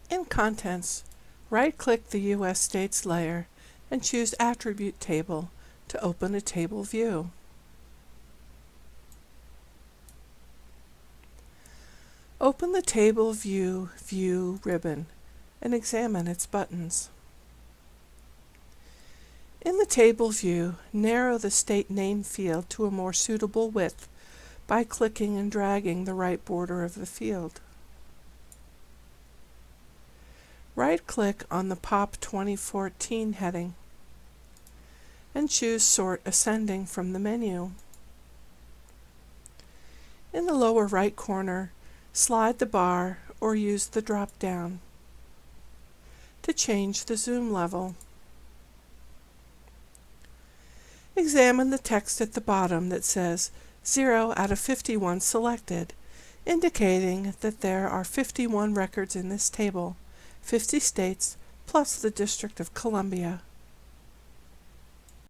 In Contents, right-click the U.S. States layer and choose Attribute Table to open a table view. Open the Table View ribbon and examine its buttons. In the table view, narrow the state name field to a more suitable width by clicking and dragging the right border of the field. Right-click on the POP 2014 heading and choose Sort Ascending from the menu. In the lower right corner, slide the bar or use the drop-down to change the zoom level. Examine the text at the bottom that says 0 out of 51 selected, indicating that there are 51 records in this table, 50 states plus the District of Columbia.